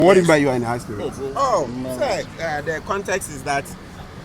What do you mean you are in high spirit? Oh, sir, the context is that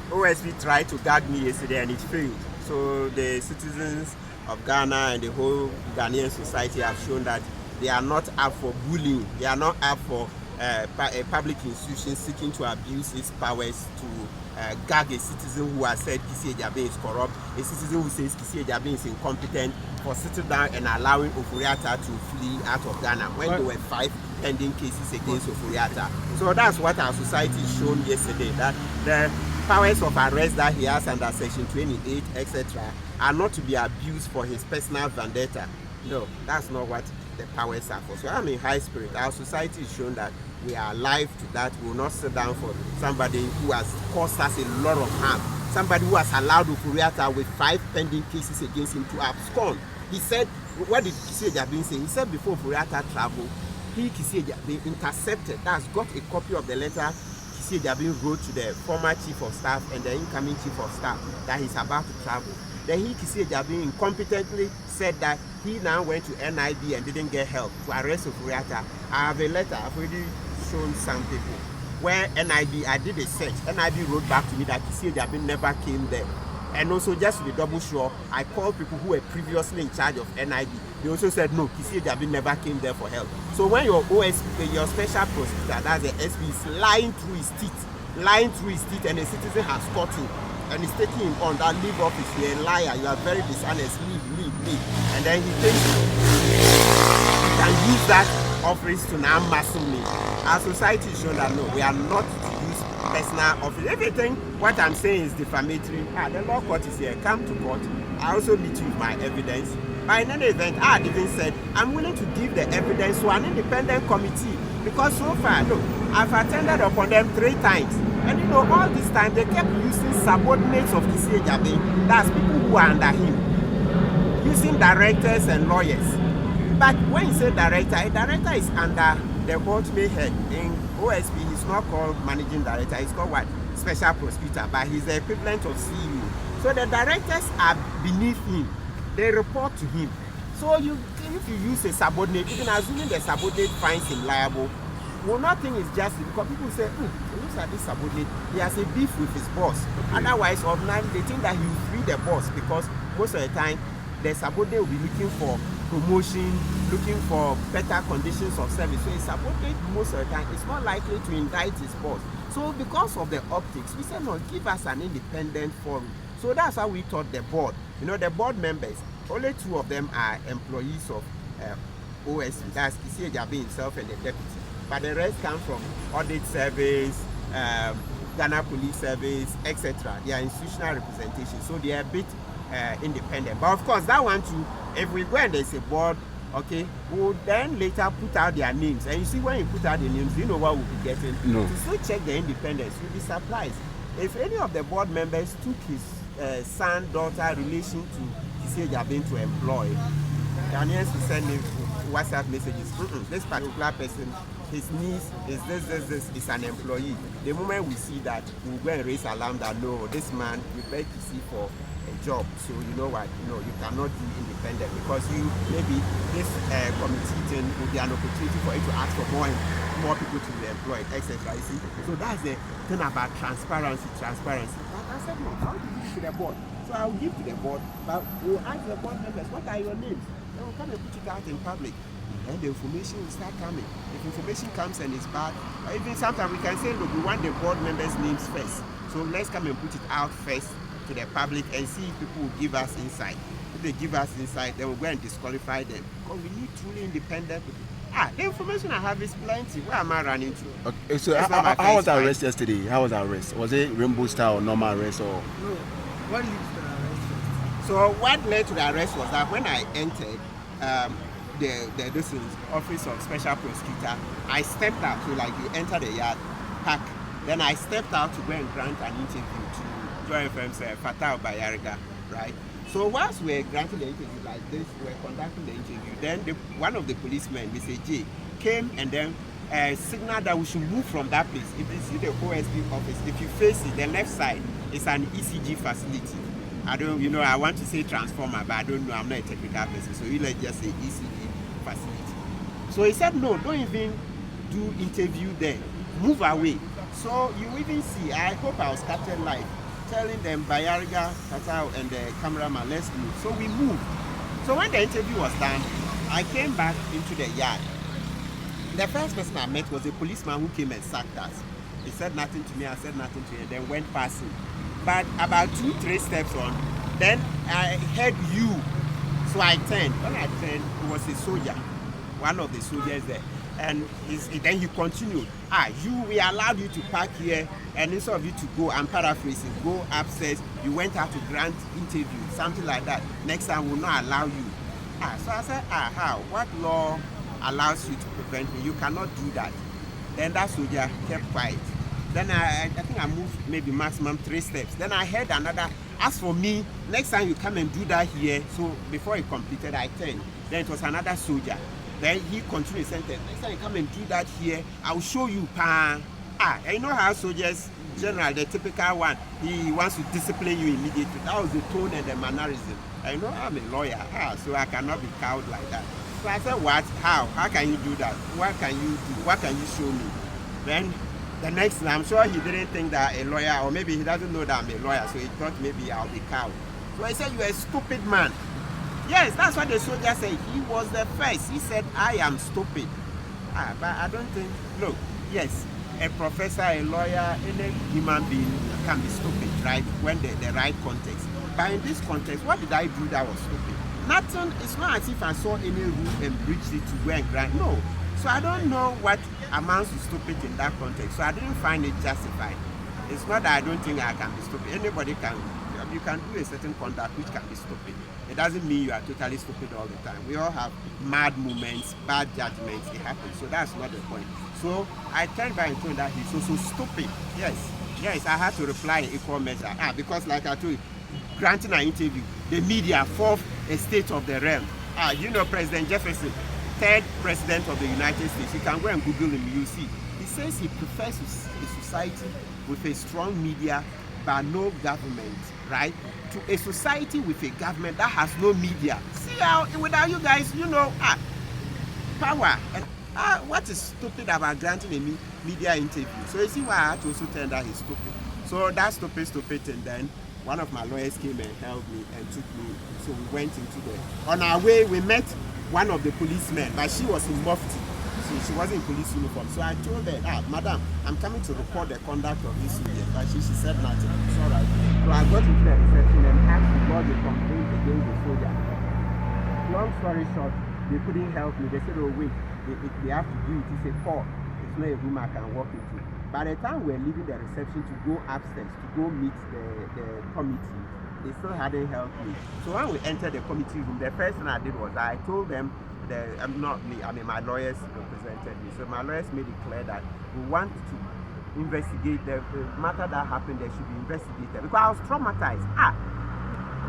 OSP tried to gag me yesterday and it failed. So the citizens of Ghana and the whole Ghanaian society have shown that they are not up for bullying. They are not up for a public institution seeking to abuse its powers to gag a citizen who has said Kisi Ejabe is corrupt, a citizen who says Kisi Ejabe is incompetent, for sitting down and allowing Oforiatta to flee out of Ghana when there were 5 pending cases against Oforiatta. So that's what our society shown yesterday, that the powers of arrest that he has under Section 28, etc., are not to be abused for his personal vendetta. No, that's not what the powers are for. So I'm in high spirit. Our society is shown that we are alive to that. We will not sit down for somebody who has caused us a lot of harm. Somebody who has allowed Oforiatta with 5 pending cases against him to abscond. He said, what did Kisi Ejabe say? He said before Oforiatta traveled, Kisi Ejabe intercepted, that's got a copy of the letter Kisi Ejabe wrote to the former chief of staff and the incoming chief of staff that he's about to travel. Then Kisi Ejabe incompetently said that he now went to NIB and didn't get help to arrest Oforiatta. I have a letter, I've already shown some people, where NIB, I did a search, NIB wrote back to me that Kisi Ejabe never came there. And also, just to be double sure, I called people who were previously in charge of NIB. They also said, no, Kisi Ejabe never came there for help. So when your OSP, your special prosecutor, that's the SP, is lying through his teeth, and a citizen has caught him, and he's taking him on that leave office, you're a liar, you are very dishonest, leave. And then he thinks he can use that office to now muscle me. Our society is showing that, no, we are not to use personal office. Everything, what I'm saying is defamatory. The law court is here, come to court. I also meet you with my evidence. But in any event, I had even said, I'm willing to give the evidence to an independent committee. Because so far, look, I've attended upon them 3 times. And you know, all this time, they kept using subordinates of Kisi Ejabe, that's people who are under him, using directors and lawyers. But when you say director, a director is under the ultimate head. In OSP, he's not called managing director, he's called what? Special prosecutor, but he's the equivalent of CEO. So the directors are beneath him. They report to him. So if you use a subordinate, even assuming the subordinate finds him liable, will not think it's just because people say, looks at this subordinate, he has a beef with his boss. Okay. Otherwise, ordinarily, they think that he will free the boss because most of the time, the subordinate will be looking for promotion, looking for better conditions of service. So a subordinate, most of the time, is not likely to indict his boss. So because of the optics, we said, no, give us an independent forum. So that's how we taught the board. You know, the board members, only 2 of them are employees of OSP, that's Kisi Ejabe himself and the deputy. But the rest come from audit service, Ghana Police Service, etc. They are institutional representation, so they are a bit independent. But of course, that one too, if we go and there's a board, okay, we'll then later put out their names. And you see, when you put out the names, you know what we'll be getting. No. To still check the independence, you'll be surprised. If any of the board members took his son-daughter relation to Kisi Ejabe to employ, Ghanaians will send him WhatsApp messages. This particular person, his niece is this is an employee. The moment we see that, we'll go and raise alarm that no, this man, we beg Kisi for a job. So you know what? No, you cannot be independent because maybe this committee thing will be an opportunity for you to ask for more people to be employed, etc. You see? So that's the thing about transparency. I said, no, I'll give it to the board. So I'll give to the board, but we'll ask the board members, what are your names? They will come and put it out in public. And the information will start coming. If information comes and it's bad, or even sometimes we can say, look, we want the board members' names first. So let's come and put it out first to the public and see if people will give us insight. If they give us insight, then we'll go and disqualify them. Because we need truly independent people. The information I have is plenty. Where am I running to? Okay, so how was the arrest yesterday? How was the arrest? Was it rainbow style or normal arrest or? No. What led to the arrest? So what led to the arrest was that when I entered the office of special prosecutor, I stepped out. So like you enter the yard, park. Then I stepped out to go and grant an interview to Joy FM's Fatal Bayariga, right? So whilst we were granting the interview like this, we were conducting the interview, then one of the policemen, Mr. J, came and then signaled that we should move from that place. If you see the OSP office, if you face it, the left side is an ECG facility. I want to say transformer, but I don't know, I'm not a technical person, so you let's just say ECG facility. So he said, no, don't even do interview there. Move away. So you even see, I hope I was captured live, telling them Bayariga, Tatao, and the cameraman, let's move. So we moved. So when the interview was done, I came back into the yard. The first person I met was a policeman who came and sacked us. He said nothing to me, I said nothing to him, then went passing. But about 2-3 steps on, then I heard you. So I turned. When I turned, it was a soldier, one of the soldiers there. And then he continued, we allowed you to park here, and instead of you to go, I'm paraphrasing, go upstairs, you went out to grant interview, something like that. Next time we'll not allow you. So I said, how? What law allows you to prevent me? You cannot do that. Then that soldier kept quiet. Then I think I moved maybe maximum 3 steps. Then I heard another, as for me, next time you come and do that here, so before he completed, I turned. Then it was another soldier. Then he continued his sentence. Next time you come and do that here, I'll show you, and you know how soldiers, general, the typical one, he wants to discipline you immediately. That was the tone and the mannerism. I know I'm a lawyer, so I cannot be cowed like that. So I said, what? How? How can you do that? What can you do? What can you show me? Then the next thing, I'm sure he didn't think that a lawyer, or maybe he doesn't know that I'm a lawyer, so he thought maybe I'll be cowed. So I said, you're a stupid man. Yes, that's what the soldier said. He was the first. He said, I am stupid. But I don't think, look, yes, a professor, a lawyer, any human being can be stupid, right? When the right context. But in this context, what did I do that was stupid? Nothing, it's not as if I saw any rule and breached it to go and grant. No. So I don't know what amounts to stupid in that context. So I didn't find it justified. It's not that I don't think I can be stupid. Anybody can. You can do a certain conduct which can be stupid. It doesn't mean you are totally stupid all the time. We all have mad moments, bad judgments. It happens. So that's not the point. So I turned back and told that he's so stupid. Yes, I had to reply in equal measure. Because like I told you, granting an interview, the media, fourth estate of the realm. You know President Jefferson, 3rd president of the United States. You can go and Google him, you see. He says he prefers a society with a strong media but no government, right? To a society with a government that has no media. See how, without you guys, power. And what is stupid about granting a media interview? So you see why I had to also tell that he's stupid. So that's stupid, and then one of my lawyers came and helped me and took me. So we went into on our way, we met one of the policemen, but she was in mufti. She wasn't in police uniform. So I told her, madam, I'm coming to report the conduct of this union. But she said nothing. It's all right. So I got into the reception and asked to lodge a complaint against the soldier. Long story short, they couldn't help me. They said, oh wait, they have to do it. It's a court. It's not a room I can walk into. By the time we were leaving the reception to go upstairs, to go meet the committee, they still hadn't helped me. So when we entered the committee room, the first thing I did was I told them, not me, my lawyers represented me. So my lawyers made it clear that we want to investigate the matter that happened. There should be investigated because I was traumatized.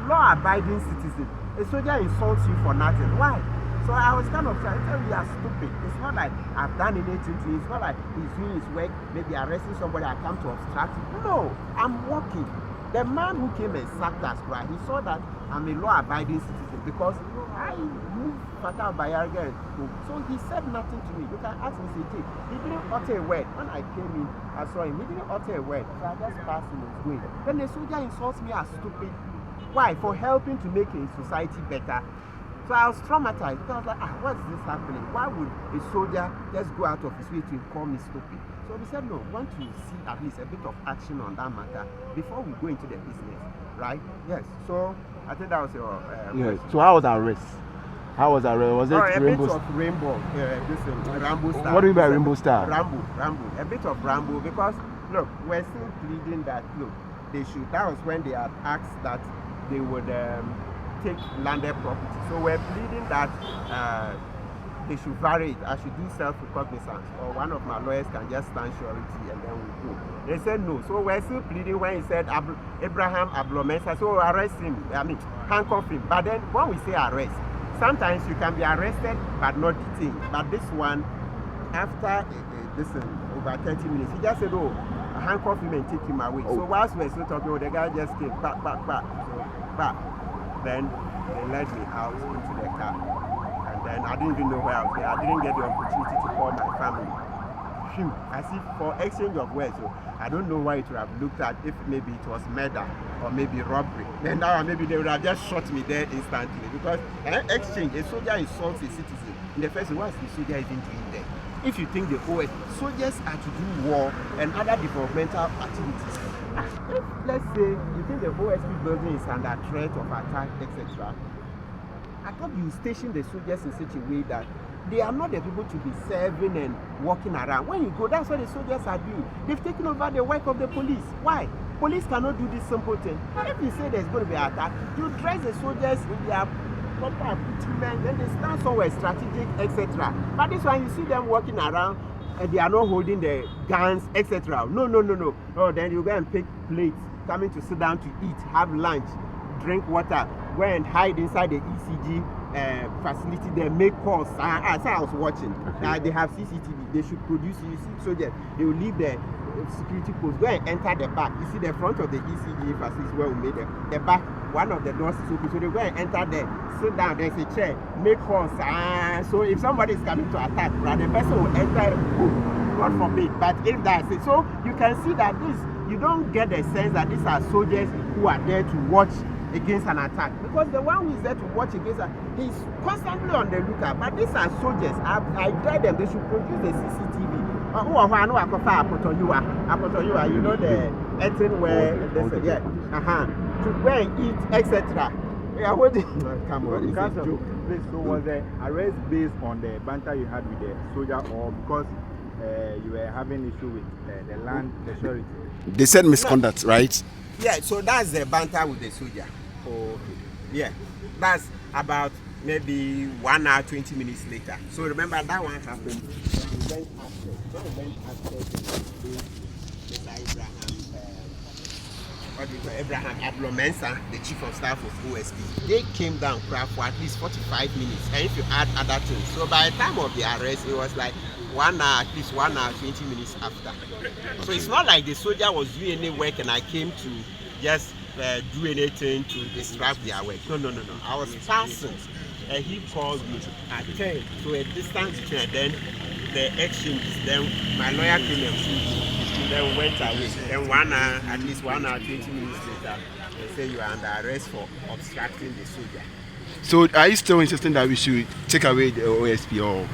Law-abiding citizen, a soldier insults you for nothing. Why? So I was kind of trying to tell you, are stupid. It's not like I've done anything to you. It's not like he's doing his work, maybe arresting somebody. I come to obstruct you. No, I'm working. The man who came and sacked us, right? He saw that I'm a law-abiding citizen because I moved Fatah Bayarga. So he said nothing to me. You can ask me, he didn't utter a word. When I came in, I saw him. He didn't utter a word. So I just passed him his way. Then the soldier insults me as stupid. Why? For helping to make a society better. So I was traumatized. So I was like, what's this happening? Why would a soldier just go out of his way to call me stupid? So we said, no, we want to see at least a bit of action on that matter before we go into the business, right? Yes. So I think that was your yes. So how was our race? How was our race? Was it a Rainbow? bit of Rainbow. Rambo style. What do you mean by Rainbow style? Rambo. A bit of Rambo because look, we're still pleading that look, they should. That was when they had asked that they would take landed property. So we're pleading that they should vary it. I should do self-recognizance, or one of my lawyers can just stand surety and then we go. They said no. So we're still pleading when he said Abraham Ablomesa, so arrest him, handcuff him. But then when we say arrest, sometimes you can be arrested but not detained. But this one, after over 30 minutes, he just said, oh, handcuff him and take him away. So whilst we're still talking, the guy just came back. Then they led me out into the car. And then I didn't even know where I was there. I didn't get the opportunity to call my family. phew, as if for exchange of words. So I don't know why it would have looked at if maybe it was murder or maybe robbery. Then now maybe they would have just shot me there instantly, because exchange, a soldier insults a citizen. In the first place, what's the soldier even doing there? If you think the OSP, soldiers are to do war and other developmental activities. If, let's say, you think the OSP building is under threat of attack, etc., I thought you station the soldiers in such a way that they are not the people to be serving and walking around. When you go, that's what the soldiers are doing. They've taken over the work of the police. Why? Police cannot do this simple thing. If you say there's going to be an attack, you dress the soldiers in their proper accoutrement, then they stand somewhere strategic, etc. But this one, you see them walking around and they are not holding the guns, etc. No. Oh, then you go and pick plates, coming to sit down to eat, have lunch, drink water, go and hide inside the ECG facility. They make calls. As I was watching, they have CCTV. They should produce. You see, soldiers, they will leave the security post, go and enter the back. You see the front of the ECG facility where we made the back. One of the doors is open, so they go and enter there, sit down, there's a chair, make calls. So if somebody is coming to attack, right, the person will enter, God forbid. But if that's it, so you can see that this, you don't get the sense that these are soldiers who are there to watch against an attack, because the one who is there to watch against he's constantly on the lookout. But these are soldiers. I tell them they should produce the CCTV. You know the eating where to go and eat, etc. Yeah, what? Come on, please. So was the arrest based on the banter you had with the soldier, or because you were having issue with the land, the surety? They said misconduct, right? Yeah, so that's the banter with the soldier. Oh, yeah, that's about maybe 1 hour 20 minutes later. So remember that one happened. We went after Abraham Ablomensa, the chief of staff of OSP. They came down for at least 45 minutes, and if you add other things, so by the time of the arrest, it was like 1 hour, at least 1 hour 20 minutes after. So it's not like the soldier was doing any work and I came to just do anything to disrupt their work. No. I was passing, and he called me at 10 to a distance between, then the exchanges. Then my lawyer came and then went away. Then 1 hour, at least 1 hour 20 minutes later, they say you are under arrest for obstructing the soldier. So are you still insisting that we should take away the OSP or?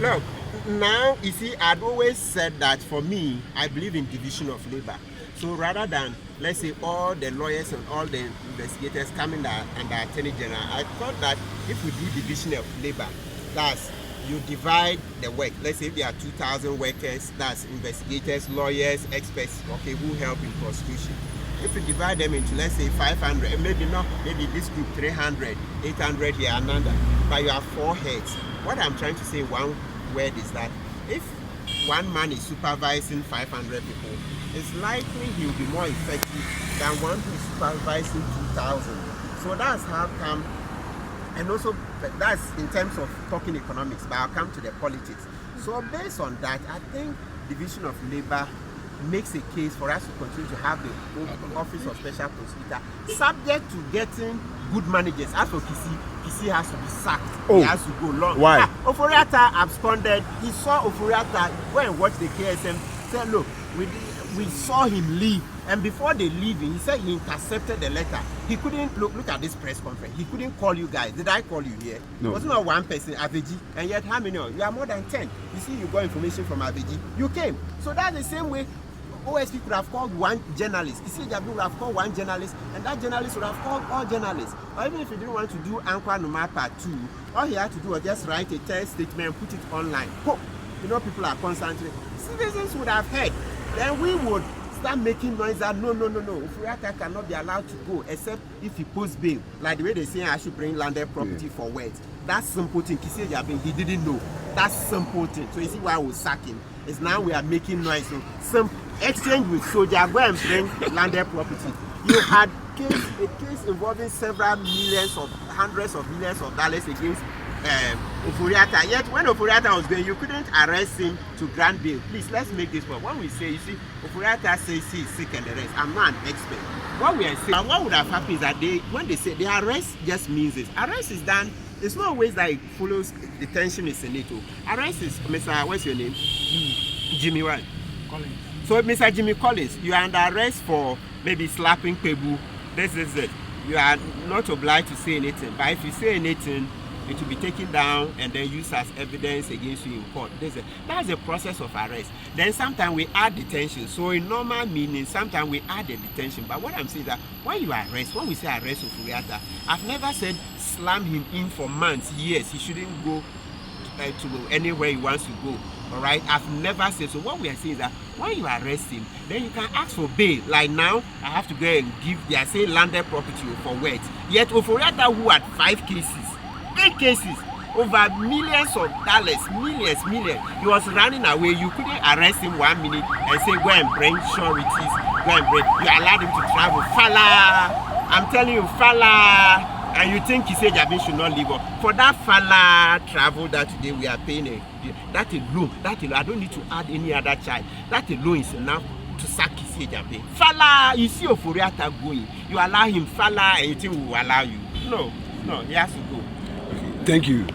Look, now you see, I'd always said that for me, I believe in division of labor. So rather than, let's say, all the lawyers and all the investigators coming under Attorney General, I thought that if we do division of labor, that's you divide the work. Let's say if there are 2,000 workers, that's investigators, lawyers, experts, okay, who help in prosecution. If you divide them into, let's say, 500, maybe not, maybe this group 300, 800 here, another, but you have 4 heads. What I'm trying to say in one word is that if one man is supervising 500 people, it's likely he will be more effective than one who is supervising 2,000. So that's how come, and also that's in terms of talking economics, but I'll come to the politics. So based on that, I think division of labor makes a case for us to continue to have the Office of Special Prosecutor, subject to getting good managers. As for Kisi has to be sacked. Oh. He has to go long. Why? Oforiatta absconded. He saw Oforiatta go and watch the KSM. Said, look, we saw him leave, and before they leaving, he said he intercepted the letter. He couldn't look at this press conference. He couldn't call you guys. Did I call you here? No. It was not one person, Aveji, and yet how many? You are more than 10. You see, you got information from Aveji. You came. So that's the same way. OSP could have called one journalist. Kwadjoga would have called one journalist, and that journalist would have called all journalists. Or even if you didn't want to do Ankwa Numa Part 2, all he had to do was just write a text statement and put it online. Poof! You know, people are constantly. Citizens would have heard. Then we would start making noise that no, Oforiatta cannot be allowed to go except if he posts bail. Like the way they say I should bring landed property for words. That simple thing, Kwadjoga, he didn't know. That simple thing. So you see why we sack him. It's now we are making noise. So some exchange with soldier, go and bring landed property. You had a case involving several millions of hundreds of millions of dollars against Oforiatta. Yet when Oforiatta was going, you couldn't arrest him to grant bail. Please, let's make this point. When we say, you see, Oforiatta says he is sick and the rest, I'm not an expert. What we are saying, what would have happened is that when they say the arrest just means this. Arrest is done it's not always that it follows detention is in it. Arrest is, Mr. What's your name? Jimmy what? Collins. So, Mr. Jimmy Collins, you are under arrest for maybe slapping Kpebu. This is it. You are not obliged to say anything. But if you say anything, it will be taken down and then used as evidence against you in court. That's the process of arrest. Then sometimes we add detention. So in normal meaning, sometimes we add the detention. But what I'm saying is that when you arrest, when we say arrest of Uriata, I've never said slam him in for months, years. He shouldn't go to anywhere he wants to go. All right, I've never said so. What we are saying is that when you arrest him, then you can ask for bail. Like now, I have to go and give, they are saying landed property for what? Yet Oforiatta, who had 5 cases, 8 cases, over millions of dollars, millions. He was running away. You couldn't arrest him 1 minute and say, go and bring sureties, go and bring. You allowed him to travel. Fala, I'm telling you, Fala. And you think he said Jabin should not leave up. For that Fala travel that today we are paying, that alone, I don't need to add any other charge. That alone is enough to sack his Jabin. Fala, you see Oforiatta going. You allow him Fala and you think we will allow you. No, he has to go. Thank you.